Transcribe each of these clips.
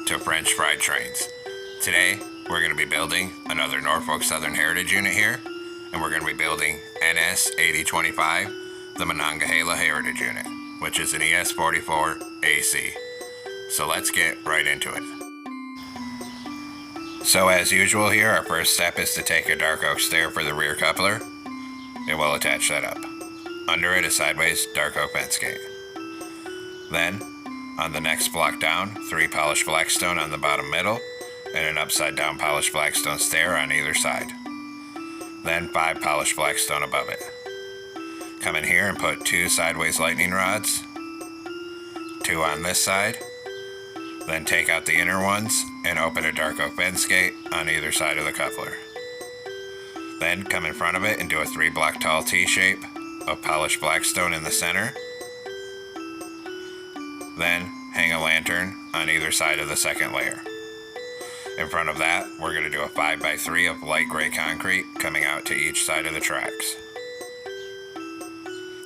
to French fried trains. Today, we're going to be building another Norfolk Southern Heritage unit here, and we're going to be building NS 8025, the Monongahela Heritage unit, which is an ES44 AC. So let's get right into it. So as usual here, our first step is to take a dark oak stair for the rear coupler, and we'll attach that up. Under it, a sideways dark oak fence gate. Then, on the next block down, 3 polished flagstone on the bottom middle, and an upside down polished flagstone stair on either side. Then 5 polished flagstone above it. Come in here and put 2 sideways lightning rods, 2 on this side, then take out the inner ones and open a dark oak fence gate on either side of the coupler. Then come in front of it and do a 3 block tall T-shape of polished flagstone in the center. Then hang a lantern on either side of the second layer. In front of that, we're going to do a 5x3 of light gray concrete coming out to each side of the tracks.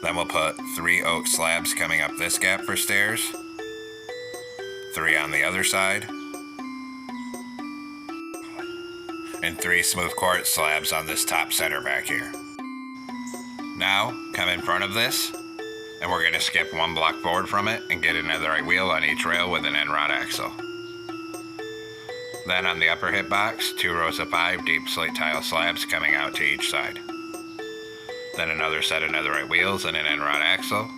Then we'll put 3 oak slabs coming up this gap for stairs, 3 on the other side, and 3 smooth quartz slabs on this top center back here. Now, come in front of this, and we're going to skip 1 block forward from it and get a netherite wheel on each rail with an end rod axle. Then on the upper hip box, 2 rows of 5 deep slate tile slabs coming out to each side. Then another set of netherite wheels and an end rod axle,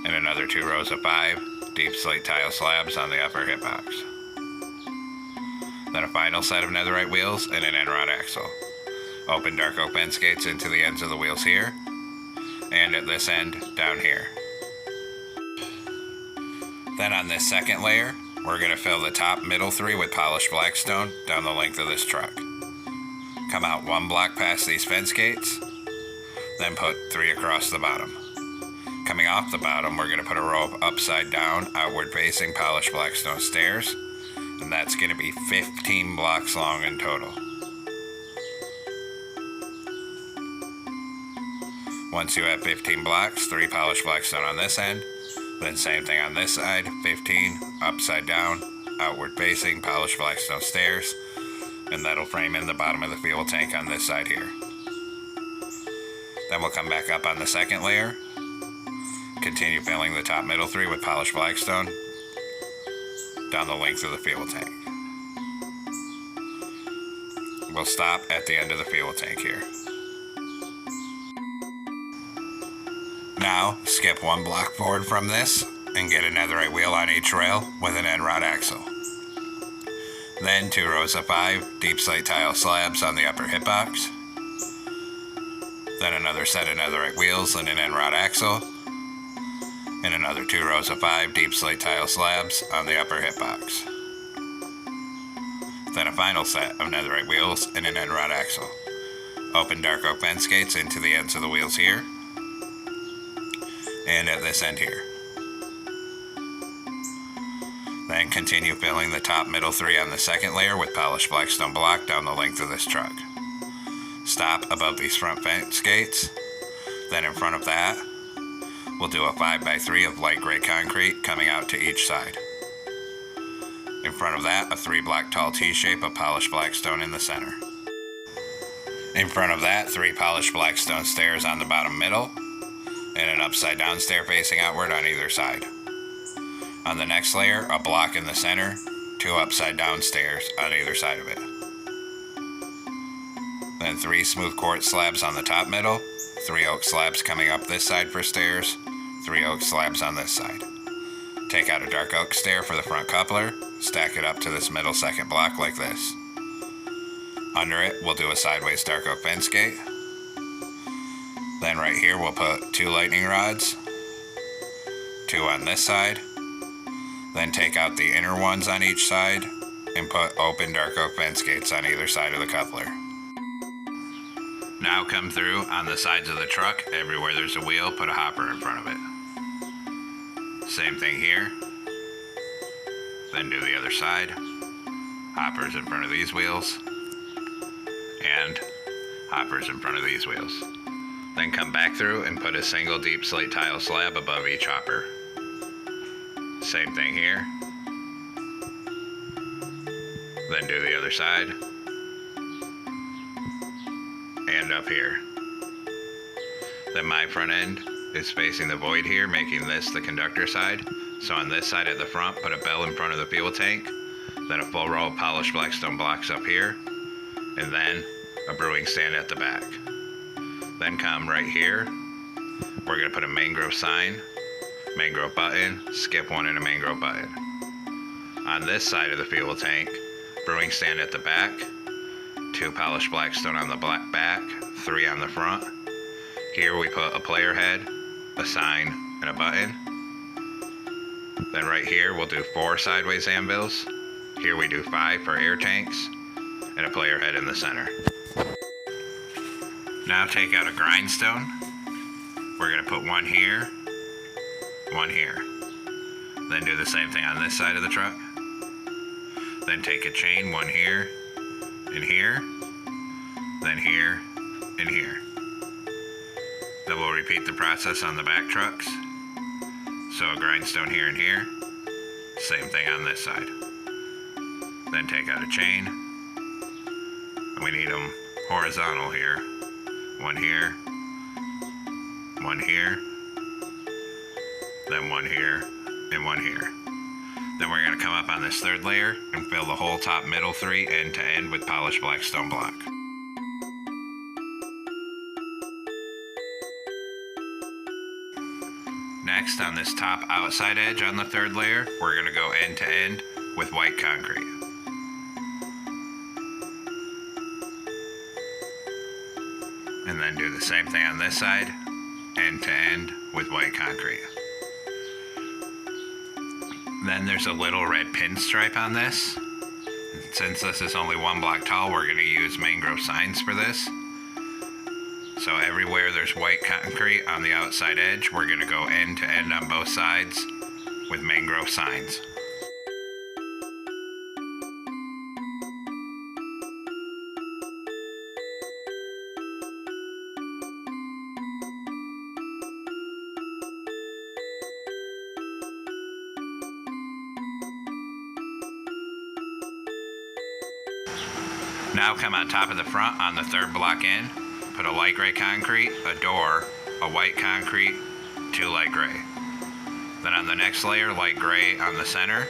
and another 2 rows of 5 deep slate tile slabs on the upper hip box. Then a final set of netherite wheels and an end rod axle. Open dark oak fence gates into the ends of the wheels here, and at this end down here. Then on this second layer, we're going to fill the top middle 3 with polished flagstone down the length of this truck. Come out 1 block past these fence gates, then put 3 across the bottom. Coming off the bottom, we're going to put a row of upside down, outward facing polished flagstone stairs, and that's going to be 15 blocks long in total. Once you have 15 blocks, 3 polished flagstone on this end, then same thing on this side, 15 upside down, outward facing polished flagstone stairs, and that'll frame in the bottom of the fuel tank on this side here. Then we'll come back up on the second layer, continue filling the top middle 3 with polished flagstone down the length of the fuel tank. We'll stop at the end of the fuel tank here. Now, skip 1 block forward from this and get a netherite wheel on each rail with an end rod axle. Then 2 rows of 5 deep slate tile slabs on the upper hip box. Then another set of netherite wheels and an end rod axle. And another 2 rows of 5 deep slate tile slabs on the upper hip box. Then a final set of netherite wheels and an end rod axle. Open dark oak fence gates into the ends of the wheels here, and at this end here. Then continue filling the top middle 3 on the second layer with polished flagstone block down the length of this truck. Stop above these front fence gates. Then in front of that, we'll do a 5x3 of light gray concrete coming out to each side. In front of that, a 3 block tall T-shape of polished flagstone in the center. In front of that, 3 polished flagstone stairs on the bottom middle, and an upside down stair facing outward on either side. On the next layer, a block in the center, 2 upside down stairs on either side of it. Then 3 smooth quartz slabs on the top middle, 3 oak slabs coming up this side for stairs, 3 oak slabs on this side. Take out a dark oak stair for the front coupler, stack it up to this middle second block like this. Under it, we'll do a sideways dark oak fence gate. Then right here we'll put 2 lightning rods, 2 on this side, then take out the inner ones on each side and put open dark oak fence gates on either side of the coupler. Now come through on the sides of the truck, everywhere there's a wheel, put a hopper in front of it. Same thing here, then do the other side, hoppers in front of these wheels, and hoppers in front of these wheels. Then come back through and put a single deep slate tile slab above each hopper. Same thing here. Then do the other side. And up here. Then my front end is facing the void here, making this the conductor side. So on this side at the front, put a bell in front of the fuel tank, then a full row of polished blackstone blocks up here, and then a brewing stand at the back. Then come right here, we're gonna put a mangrove sign, mangrove button, skip one and a mangrove button. On this side of the fuel tank, brewing stand at the back, 2 polished blackstone on the back, 3 on the front. Here we put a player head, a sign, and a button. Then right here we'll do 4 sideways anvils. Here we do 5 for air tanks, and a player head in the center. Now take out a grindstone. We're gonna put one here, one here. Then do the same thing on this side of the truck. Then take a chain, one here, and here, then here, and here. Then we'll repeat the process on the back trucks. So a grindstone here and here, same thing on this side. Then take out a chain, and we need them horizontal here. One here, then one here, and one here. Then we're gonna come up on this 3rd layer and fill the whole top middle 3 end to end with polished blackstone block. Next, on this top outside edge on the 3rd layer, we're gonna go end to end with white concrete. And then do the same thing on this side, end to end with white concrete. Then there's a little red pinstripe on this. Since this is only 1 block tall, we're gonna use mangrove signs for this. So everywhere there's white concrete on the outside edge, we're gonna go end to end on both sides with mangrove signs. Now come on top of the front on the 3rd block in. Put a light gray concrete, a door, a white concrete, 2 light gray. Then on the next layer, light gray on the center,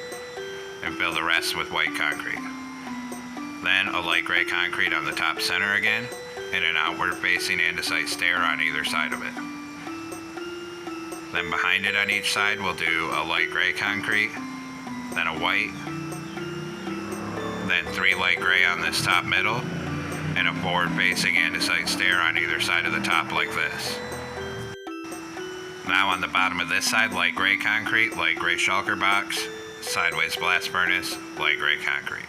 and fill the rest with white concrete. Then a light gray concrete on the top center again, and an outward facing andesite stair on either side of it. Then behind it on each side, we'll do a light gray concrete, then a white, then 3 light gray on this top middle, and a forward-facing andesite stair on either side of the top like this. Now on the bottom of this side, light gray concrete, light gray shulker box, sideways blast furnace, light gray concrete.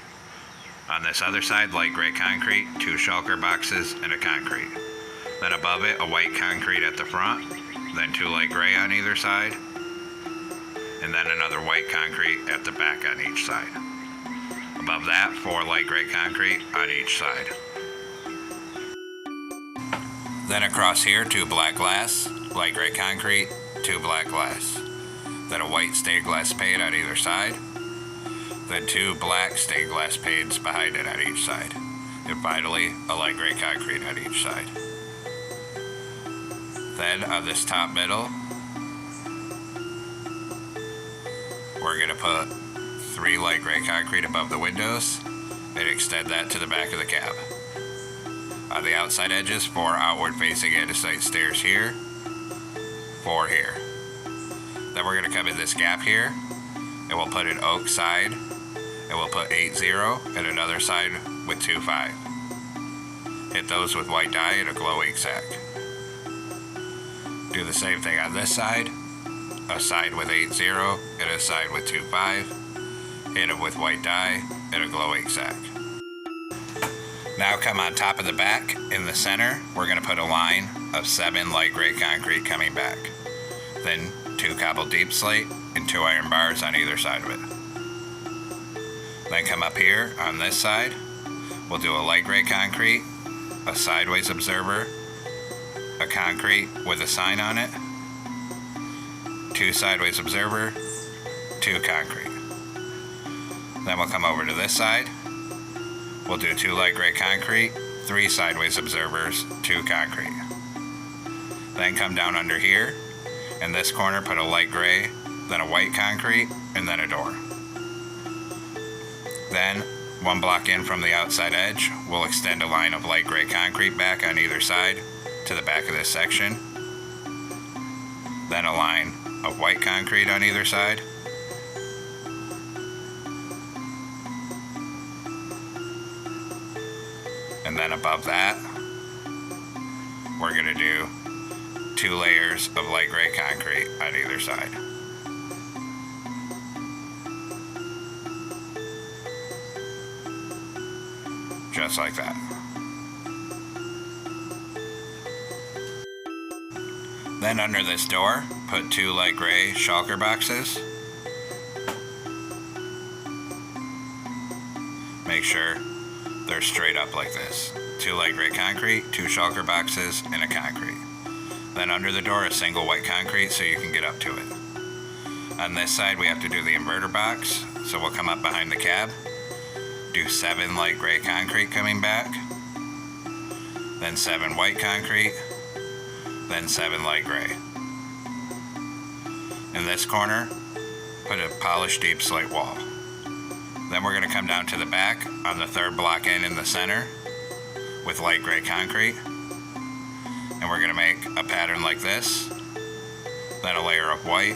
On this other side, light gray concrete, 2 shulker boxes, and a concrete. Then above it, a white concrete at the front, then 2 light gray on either side, and then another white concrete at the back on each side. Above that, 4 light gray concrete on each side. Then across here, 2 black glass, light gray concrete, 2 black glass. Then a white stained glass pane on either side. Then 2 black stained glass panes behind it on each side. And finally, a light gray concrete on each side. Then on this top middle, we're gonna put 3 light gray concrete above the windows and extend that to the back of the cab. On the outside edges, 4 outward facing andesite stairs here, 4 here. Then we're gonna come in this gap here, and we'll put an oak side, and we'll put 8-0, and another side with 2-5. Hit those with white dye and a glow ink sack. Do the same thing on this side, a side with 8-0, and a side with 2-5. Hit them with white dye and a glow ink sack. Now come on top of the back, in the center, we're gonna put a line of 7 light gray concrete coming back. Then 2 cobbled deep slate and 2 iron bars on either side of it. Then come up here on this side, we'll do a light gray concrete, a sideways observer, a concrete with a sign on it, 2 sideways observer, 2 concrete. Then we'll come over to this side, we'll do 2 light gray concrete, 3 sideways observers, 2 concrete. Then come down under here. In this corner, put a light gray, then a white concrete, and then a door. Then, 1 block in from the outside edge, we'll extend a line of light gray concrete back on either side to the back of this section. Then a line of white concrete on either side. And then above that, we're going to do 2 layers of light gray concrete on either side. Just like that. Then under this door, put 2 light gray shulker boxes. Make sure they're straight up like this. 2 light gray concrete, 2 shulker boxes, and a concrete. Then under the door, a single white concrete so you can get up to it. On this side, we have to do the inverter box, so we'll come up behind the cab, do 7 light gray concrete coming back, then 7 white concrete, then 7 light gray. In this corner, put a polished deep slate wall. Then we're going to come down to the back on the 3rd block in the center with light gray concrete. And we're going to make a pattern like this, then a layer of white,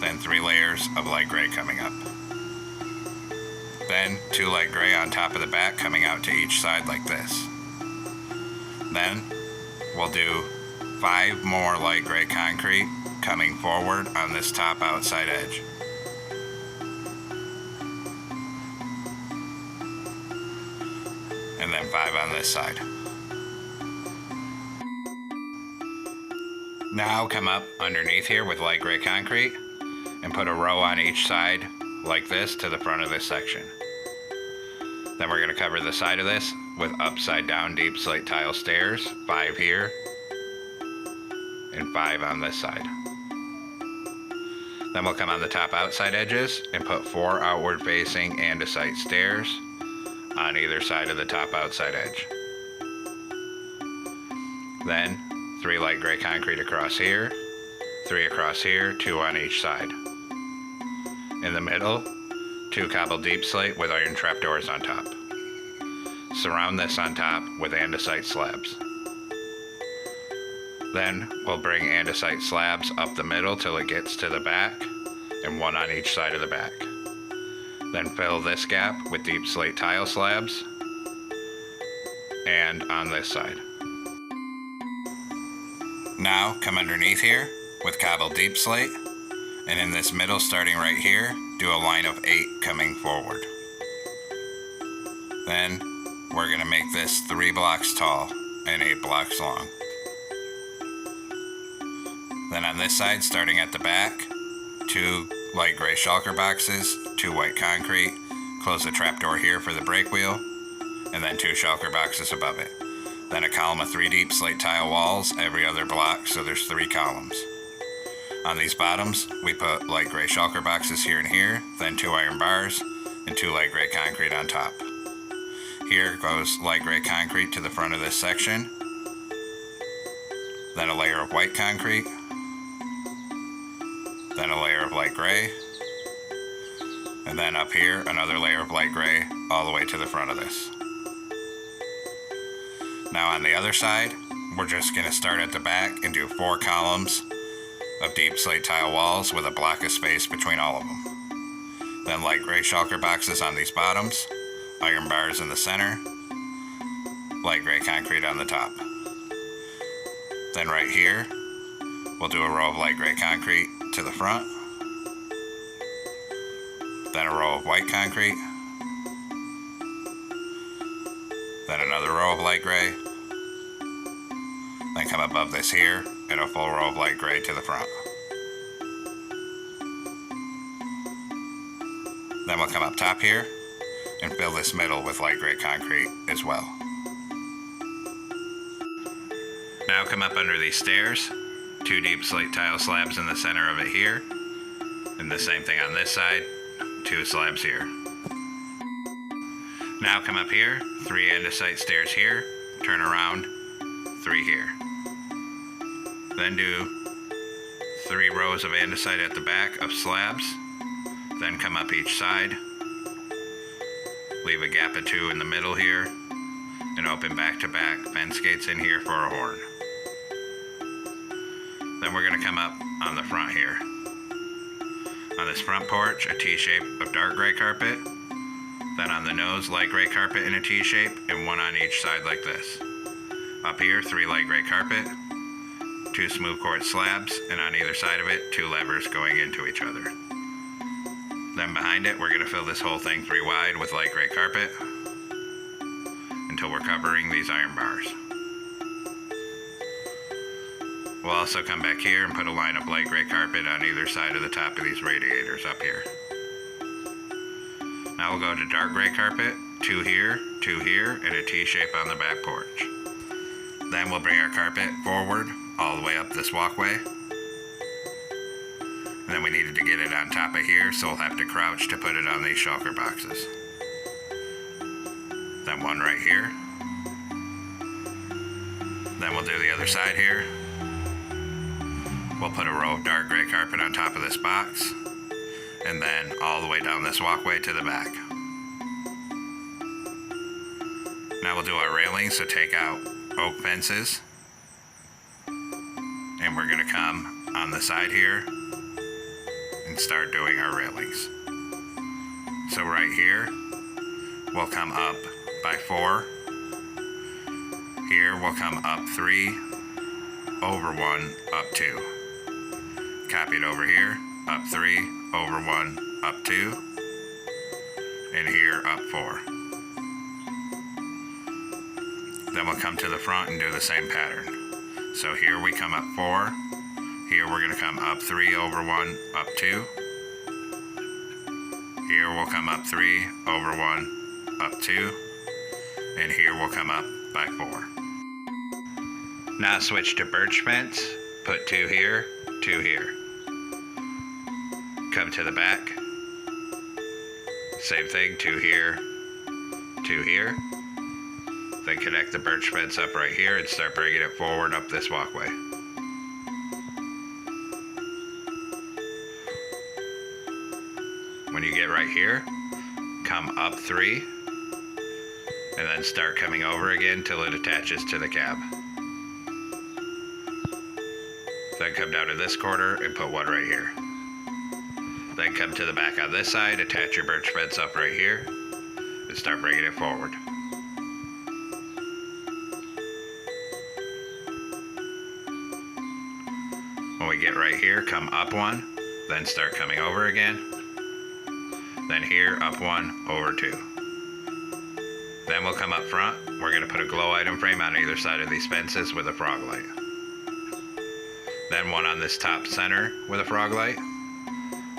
then 3 layers of light gray coming up. Then 2 light gray on top of the back coming out to each side like this. Then we'll do 5 more light gray concrete coming forward on this top outside edge. And then 5 on this side. Now come up underneath here with light gray concrete and put a row on each side like this to the front of this section. Then we're going to cover the side of this with upside down deep slate tile stairs, 5 here and 5 on this side. Then we'll come on the top outside edges and put 4 outward facing andesite stairs on either side of the top outside edge. Then 3 light gray concrete across here, 3 across here, 2 on each side. In the middle, 2 cobbled deep slate with iron trapdoors on top. Surround this on top with andesite slabs. Then we'll bring andesite slabs up the middle till it gets to the back, and 1 on each side of the back. Then fill this gap with deep slate tile slabs, and on this side. Now come underneath here with cobbled deep slate, and in this middle starting right here, do a line of 8 coming forward. Then we're going to make this 3 blocks tall and 8 blocks long. Then on this side, starting at the back, 2 light gray shulker boxes, 2 white concrete, close the trapdoor here for the brake wheel, and then 2 shulker boxes above it. Then a column of 3 deep slate tile walls every other block, so there's 3 columns. On these bottoms, we put light gray shulker boxes here and here, then 2 iron bars, and 2 light gray concrete on top. Here goes light gray concrete to the front of this section, then a layer of white concrete, then a layer of light gray, and then up here another layer of light gray all the way to the front of this. Now on the other side, we're just going to start at the back and do 4 columns of deep slate tile walls with a block of space between all of them. Then light gray shulker boxes on these bottoms, iron bars in the center, light gray concrete on the top. Then right here, we'll do a row of light gray concrete to the front, then a row of white concrete, then another row of light gray, then come above this here and a full row of light gray to the front. Then we'll come up top here and fill this middle with light gray concrete as well. Now come up under these stairs, 2 deep slate tile slabs in the center of it here, and the same thing on this side, 2 slabs here. Now come up here, 3 andesite stairs here, turn around, 3 here. Then do 3 rows of andesite at the back of slabs, then come up each side, leave a gap of 2 in the middle here, and open back-to-back fence gates in here for a horn. Then we're going to come up on the front here. On this front porch, a T-shape of dark gray carpet, then on the nose, light gray carpet in a T-shape, and 1 on each side like this. Up here, 3 light gray carpet, 2 smooth quartz slabs, and on either side of it, 2 levers going into each other. Then behind it, we're going to fill this whole thing 3 wide with light gray carpet until we're covering these iron bars. We'll also come back here and put a line of light gray carpet on either side of the top of these radiators up here. Now we'll go to dark gray carpet, 2 here, 2 here, and a T-shape on the back porch. Then we'll bring our carpet forward all the way up this walkway. And then we needed to get it on top of here, so we'll have to crouch to put it on these shulker boxes. Then 1 right here. Then we'll do the other side here. We'll put a row of dark gray carpet on top of this box, and then all the way down this walkway to the back. Now we'll do our railings, so take out oak fences, and we're going to come on the side here and start doing our railings. So right here, we'll come up by 4. Here we'll come up 3, over 1, up 2. Copy it over here, up 3, over 1, up 2, and here up 4. Then we'll come to the front and do the same pattern. So here we come up 4, here we're going to come up 3, over 1, up 2. Here we'll come up 3, over 1, up 2, and here we'll come up by 4. Now switch to birch fence, put 2 here, 2 here. Come to the back, same thing, 2 here, 2 here. Then connect the birch fence up right here and start bringing it forward up this walkway. When you get right here, come up 3, and then start coming over again till it attaches to the cab. Then come down to this corner and put 1 right here. Then come to the back on this side, attach your birch fence up right here, and start bringing it forward. When we get right here, come up 1, then start coming over again. Then here, up 1, over 2. Then we'll come up front. We're going to put a glow item frame on either side of these fences with a frog light. Then 1 on this top center with a frog light.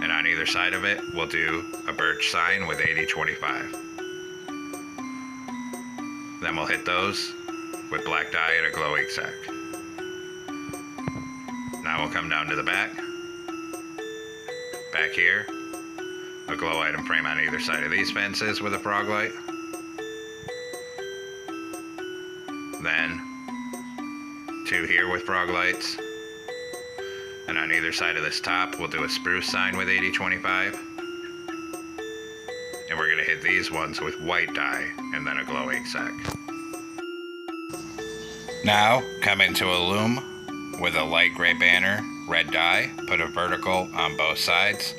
And on either side of it, we'll do a birch sign with 80-25. Then we'll hit those with black dye and a glow ink sack. Now we'll come down to the back. Back here, a glow item frame on either side of these fences with a frog light. Then 2 here with frog lights. And on either side of this top, we'll do a spruce sign with 80-25. And we're going to hit these ones with white dye and then a glow ink sack. Now, come into a loom with a light gray banner, red dye, put a vertical on both sides,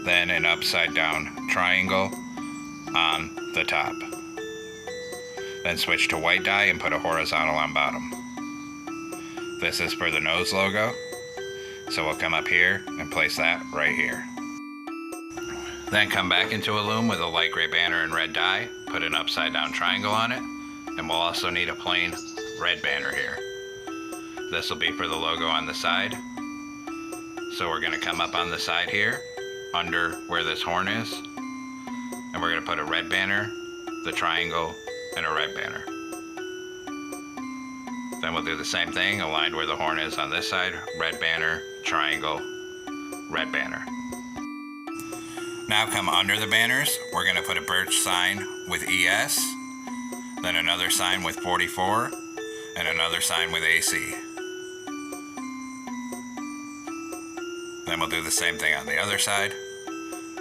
then an upside down triangle on the top. Then switch to white dye and put a horizontal on bottom. This is for the nose logo. So we'll come up here and place that right here. Then come back into a loom with a light gray banner and red dye, put an upside down triangle on it, and we'll also need a plain red banner here. This will be for the logo on the side. So we're going to come up on the side here, under where this horn is, and we're going to put a red banner, the triangle, and a red banner. Then we'll do the same thing, aligned where the horn is on this side, red banner, triangle, red banner. Now come under the banners. We're going to put a birch sign with ES, then another sign with 44, and another sign with AC. Then we'll do the same thing on the other side.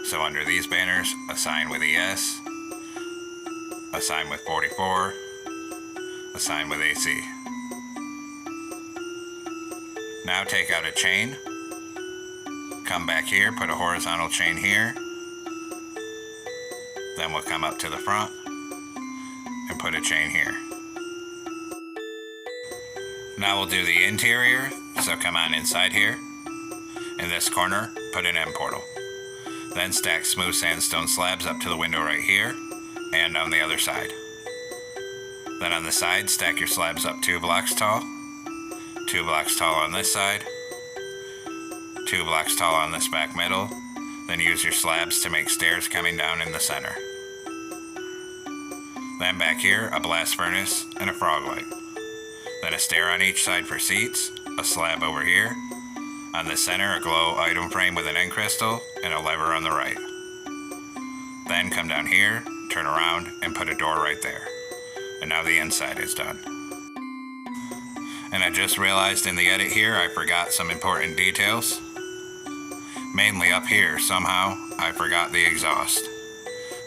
So under these banners, a sign with ES, a sign with 44, a sign with AC. Now take out a chain, come back here, put a horizontal chain here, then we'll come up to the front and put a chain here. Now we'll do the interior, so come on inside here. In this corner, put an M portal. Then stack smooth sandstone slabs up to the window right here and on the other side. Then on the side, stack your slabs up 2 blocks tall, 2 blocks tall on this side, 2 blocks tall on this back middle, then use your slabs to make stairs coming down in the center. Then back here, a blast furnace and a frog light. Then a stair on each side for seats, a slab over here. On the center, a glow item frame with an end crystal and a lever on the right. Then come down here, turn around, and put a door right there. And now the inside is done. And I just realized in the edit here, I forgot some important details. Mainly up here, somehow, I forgot the exhaust.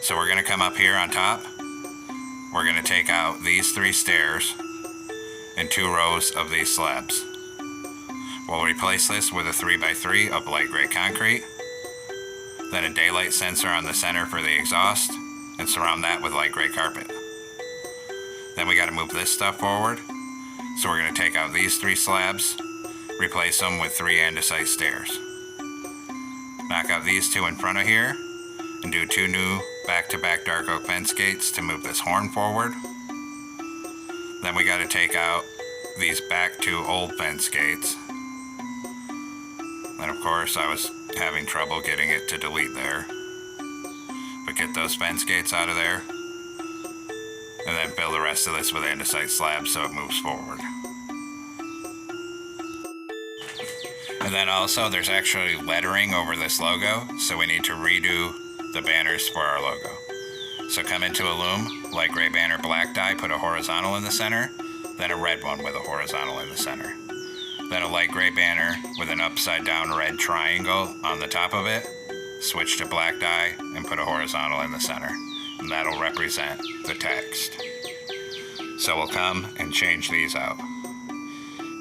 So we're gonna come up here on top. We're gonna take out these 3 stairs and 2 rows of these slabs. We'll replace this with a 3x3 of light gray concrete, then a daylight sensor on the center for the exhaust, and surround that with light gray carpet. Then we gotta move this stuff forward, so we're gonna take out these 3 slabs, replace them with 3 andesite stairs. Knock out these 2 in front of here, and do 2 new back-to-back dark oak fence gates to move this horn forward. Then we gotta take out these back 2 old fence gates. And of course I was having trouble getting it to delete there. But get those fence gates out of there. And then fill the rest of this with andesite slabs so it moves forward. And then also there's actually lettering over this logo, so we need to redo the banners for our logo. So come into Illume, light gray banner black dye, put a horizontal in the center, then a red one with a horizontal in the center. Then a light gray banner with an upside down red triangle on the top of it, switch to black dye and put a horizontal in the center. And that'll represent the text. So we'll come and change these out.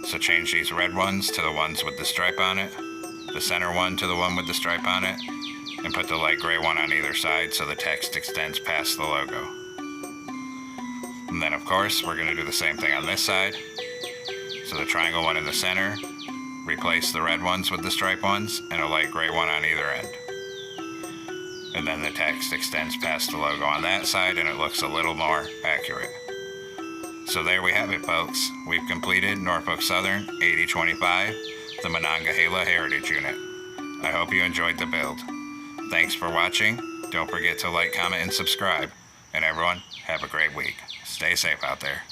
So change these red ones to the ones with the stripe on it, the center one to the one with the stripe on it, and put the light gray one on either side so the text extends past the logo. And then of course, we're gonna do the same thing on this side. So the triangle one in the center, replace the red ones with the stripe ones, and a light gray one on either end. And then the text extends past the logo on that side and it looks a little more accurate. So there we have it, folks. We've completed Norfolk Southern 8025, the Monongahela Heritage Unit. I hope you enjoyed the build. Thanks for watching. Don't forget to like, comment, and subscribe. And everyone, have a great week. Stay safe out there.